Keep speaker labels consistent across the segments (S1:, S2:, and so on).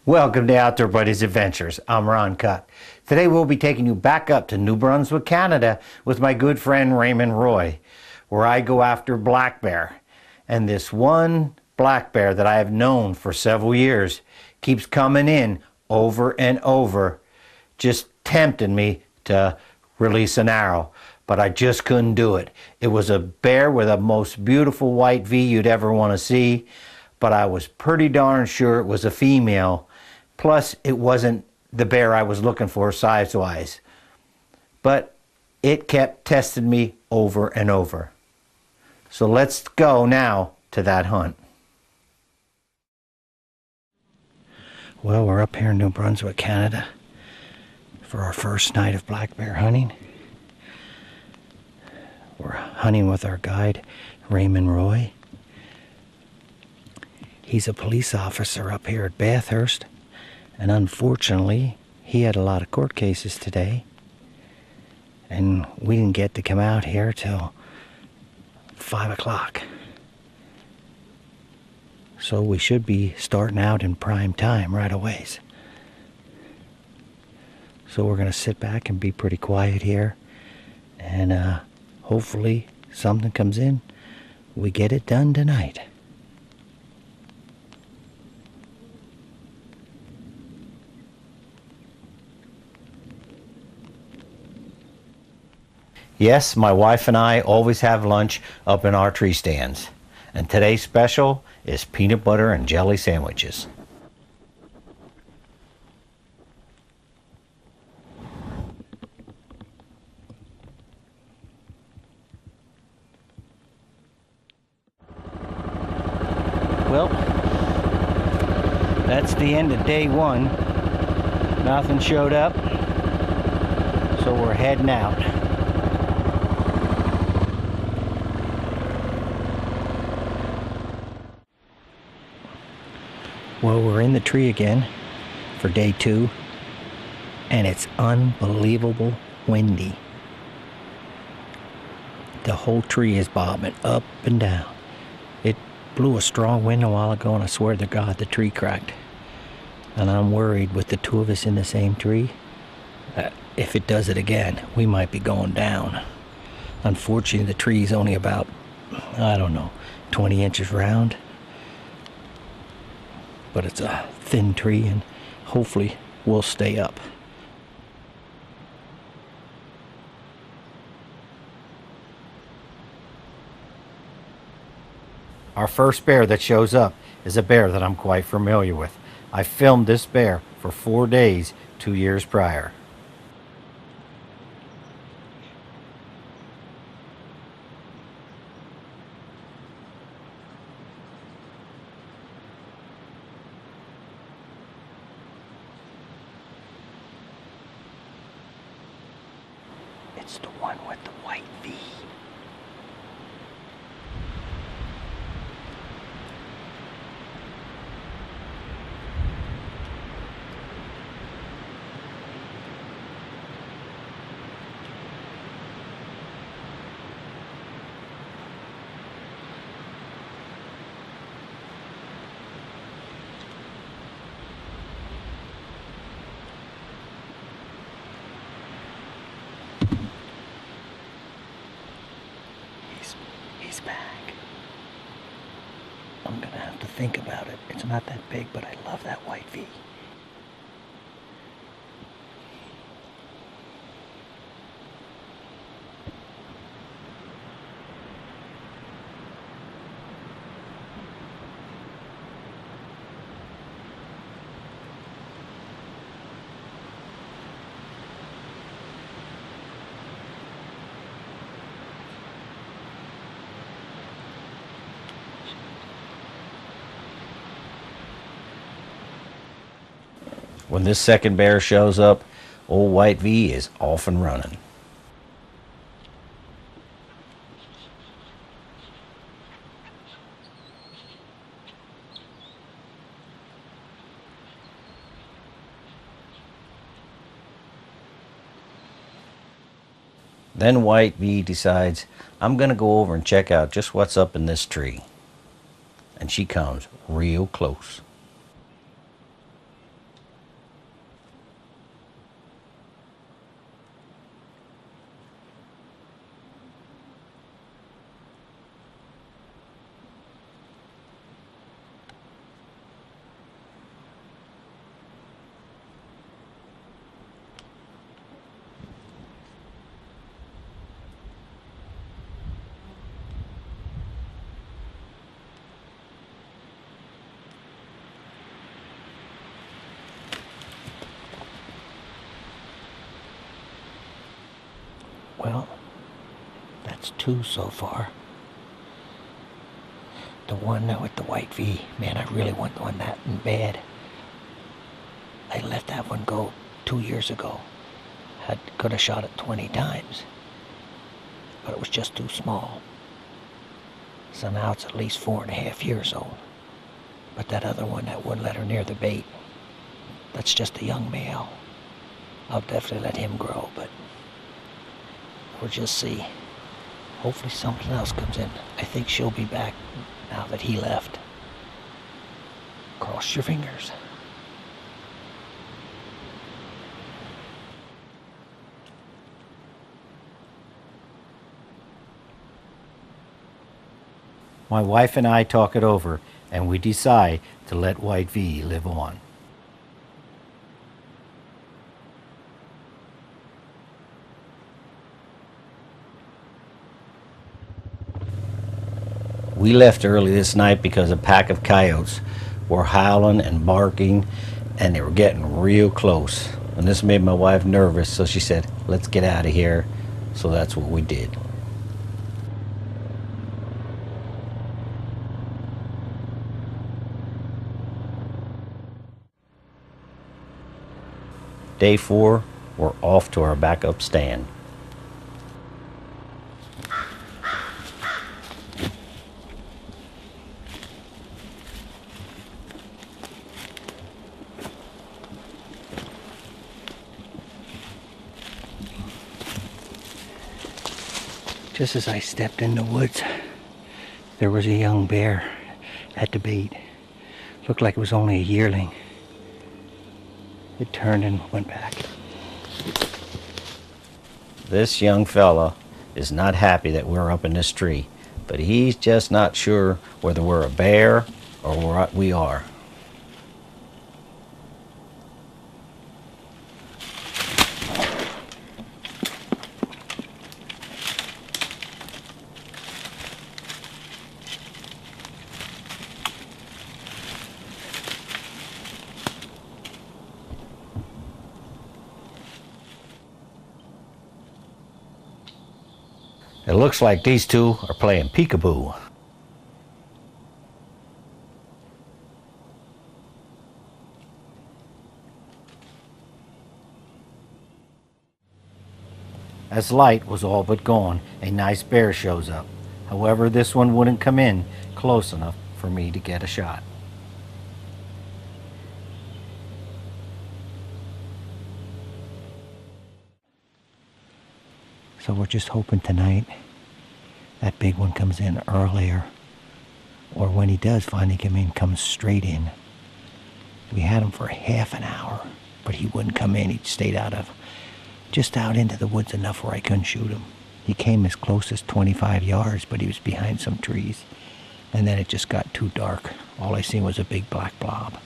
S1: Welcome to Outdoor Buddies Adventures. I'm Ron Koch. Today we'll be taking you back up to New Brunswick, Canada with my good friend Raymond Roy, where I go after black bear. And this one black bear that I have known for several years keeps coming in over and over, just tempting me to release an arrow. But I just couldn't do it. It was a bear with the most beautiful white V you'd ever want to see, but I was pretty darn sure it was a female. Plus, it wasn't the bear I was looking for size-wise. But it kept testing me over and over. So let's go now to that hunt. Well, we're up here in New Brunswick, Canada for our first night of black bear hunting. We're hunting with our guide, Raymond Roy. He's a police officer up here at Bathurst, and unfortunately, he had a lot of court cases today, and we didn't get to come out here till 5 o'clock. So we should be starting out in prime time right away. So we're going to sit back and be pretty quiet here, and hopefully something comes in. We get it done tonight. Yes, my wife and I always have lunch up in our tree stands. And today's special is peanut butter and jelly sandwiches. Well, that's the end of day one. Nothing showed up, so we're heading out. Well, we're in the tree again for day two, and it's unbelievable windy. The whole tree is bobbing up and down. It blew a strong wind a while ago, and I swear to God the tree cracked. And I'm worried with the two of us in the same tree, if it does it again, we might be going down. Unfortunately, the tree is only about, 20 inches round. But it's a thin tree, and hopefully we'll stay up. Our first bear that shows up is a bear that I'm quite familiar with. I filmed this bear for 4 days 2 years prior. It's the one with the white V. He's back. I'm gonna have to think about it. It's not that big, but I love that white V. When this second bear shows up, old White V is off and running. Then White V decides, I'm going to go over and check out just what's up in this tree. And she comes real close. That's 2 so far. The one with the white V, man, I really want one that bad. I let that one go 2 years ago. Could have shot it 20 times, but it was just too small. So now it's at least 4.5 years old. But that other one that wouldn't let her near the bait, that's just a young male. I'll definitely let him grow, but we'll just see. Hopefully something else comes in. I think she'll be back now that he left. Cross your fingers. My wife and I talk it over, and we decide to let White V live on. We left early this night because a pack of coyotes were howling and barking, and they were getting real close. And this made my wife nervous, so she said, "Let's get out of here." So that's what we did. Day 4, we're off to our backup stand. Just as I stepped in the woods, there was a young bear at the bait. Looked like it was only a yearling. It turned and went back. This young fella is not happy that we're up in this tree, but he's just not sure whether we're a bear or what we are. It looks like these two are playing peekaboo. As light was all but gone, a nice bear shows up. However, this one wouldn't come in close enough for me to get a shot. So we're just hoping tonight that big one comes in earlier, or when he does finally come in, comes straight in. We had him for half an hour, but he wouldn't come in. He stayed just out into the woods enough where I couldn't shoot him. He came as close as 25 yards, but he was behind some trees. And then it just got too dark. All I seen was a big black blob.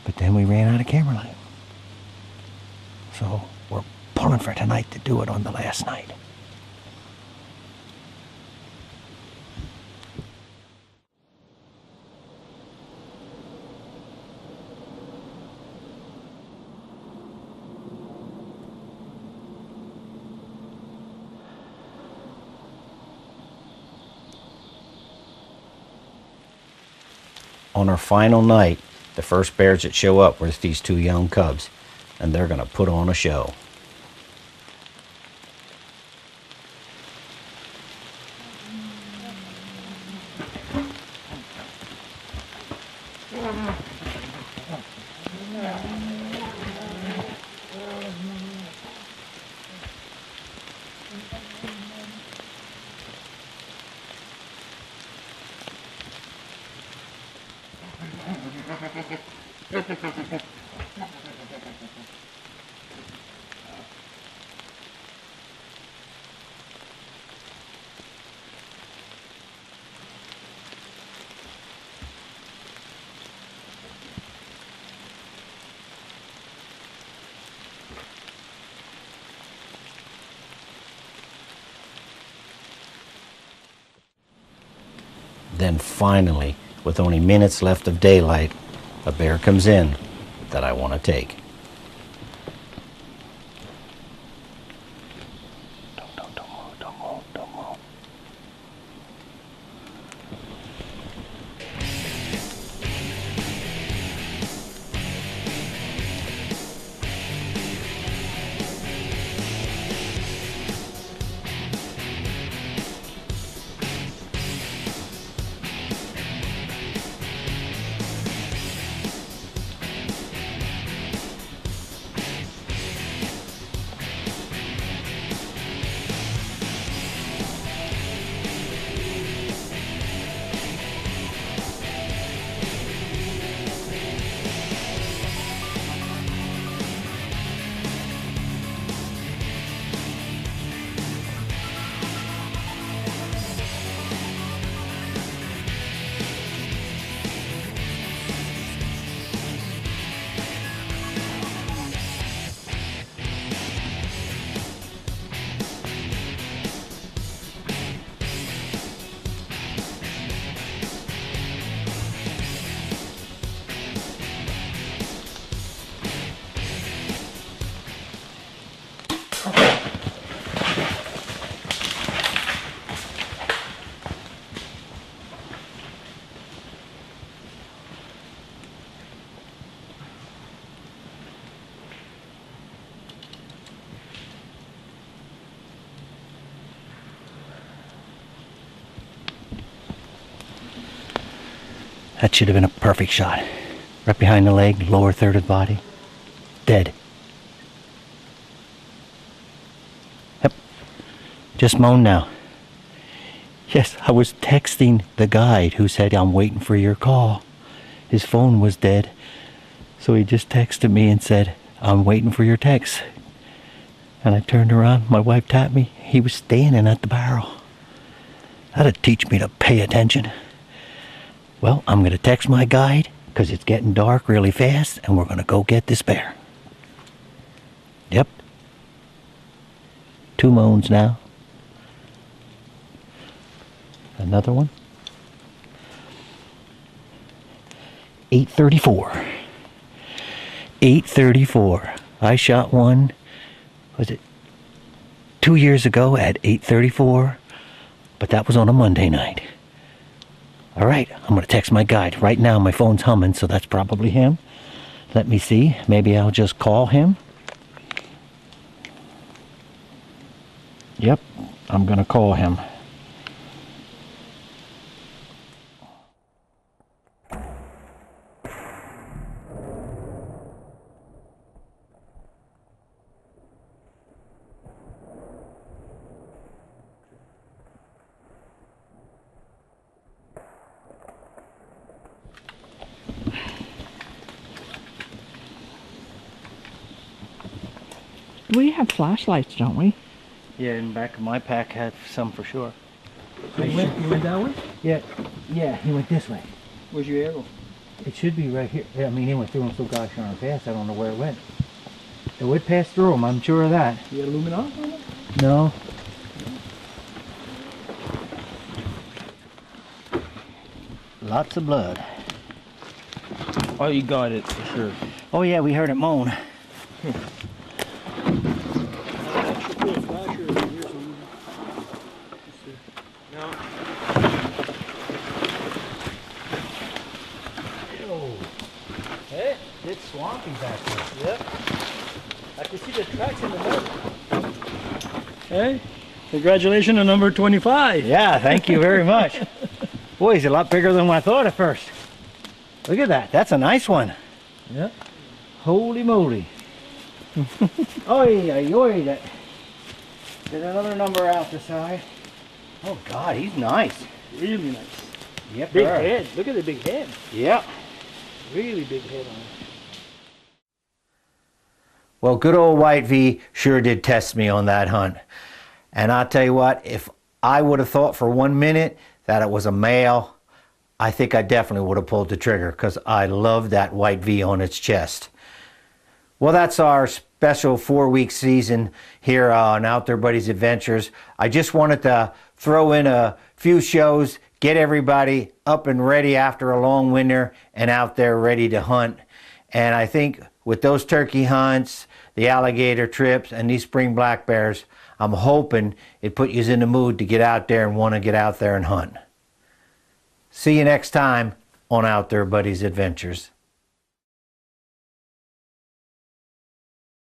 S1: But then we ran out of camera light. So we're pulling for tonight to do it on the last night. On our final night, the first bears that show up were these two young cubs, and they're going to put on a show. Then finally, with only minutes left of daylight, a bear comes in that I want to take. Don't move, don't move, don't move. That should have been a perfect shot. Right behind the leg, lower third of the body. Dead. Yep. Just moaned now. Yes, I was texting the guide who said, I'm waiting for your call. His phone was dead. So he just texted me and said, I'm waiting for your text. And I turned around, my wife tapped me. He was standing at the barrel. That'd teach me to pay attention. Well, I'm going to text my guide because it's getting dark really fast and we're going to go get this bear. Yep. 2 moans now. Another one. 8:34. 8:34. I shot one, was it 2 years ago at 8:34? But that was on a Monday night. All right, I'm going to text my guide. Right now my phone's humming, so that's probably him. Let me see. Maybe I'll just call him. Yep, I'm going to call him.
S2: We have flashlights, don't we?
S1: Yeah, in the back of my pack had some for sure.
S3: So you went that way?
S1: Yeah, he went this way.
S3: Where's your arrow?
S1: It should be right here. Yeah, I mean, he went through him so gosh darn fast, I don't know where it went. It would pass through him, I'm sure of that.
S3: You got a luminos on it?
S1: No. Lots of blood.
S3: Oh, you got it for sure.
S1: Oh yeah, we heard it moan.
S3: Hey,
S1: It's swampy back there.
S3: yep. I can see the tracks in the mud. Hey, congratulations on number 25.
S1: Yeah, thank you very much. Boy, he's a lot bigger than I thought at first. Look at that. That's a nice one.
S3: Yep.
S1: Holy moly. Oi, oi, oi. There's another number out the side. Oh, God, he's nice.
S3: Really nice.
S1: Yep,
S3: Big
S1: there.
S3: head. Look at the big head.
S1: Yeah.
S3: Really big head on it.
S1: Well, good old White V sure did test me on that hunt. And I'll tell you what, if I would have thought for 1 minute that it was a male, I think I definitely would have pulled the trigger because I love that White V on its chest. Well, that's our special 4-week season here on Out There Buddies Adventures. I just wanted to throw in a few shows, get everybody up and ready after a long winter and out there ready to hunt. And I think with those turkey hunts, the alligator trips, and these spring black bears, I'm hoping it put you in the mood to get out there and want to get out there and hunt. See you next time on Out There Buddies Adventures.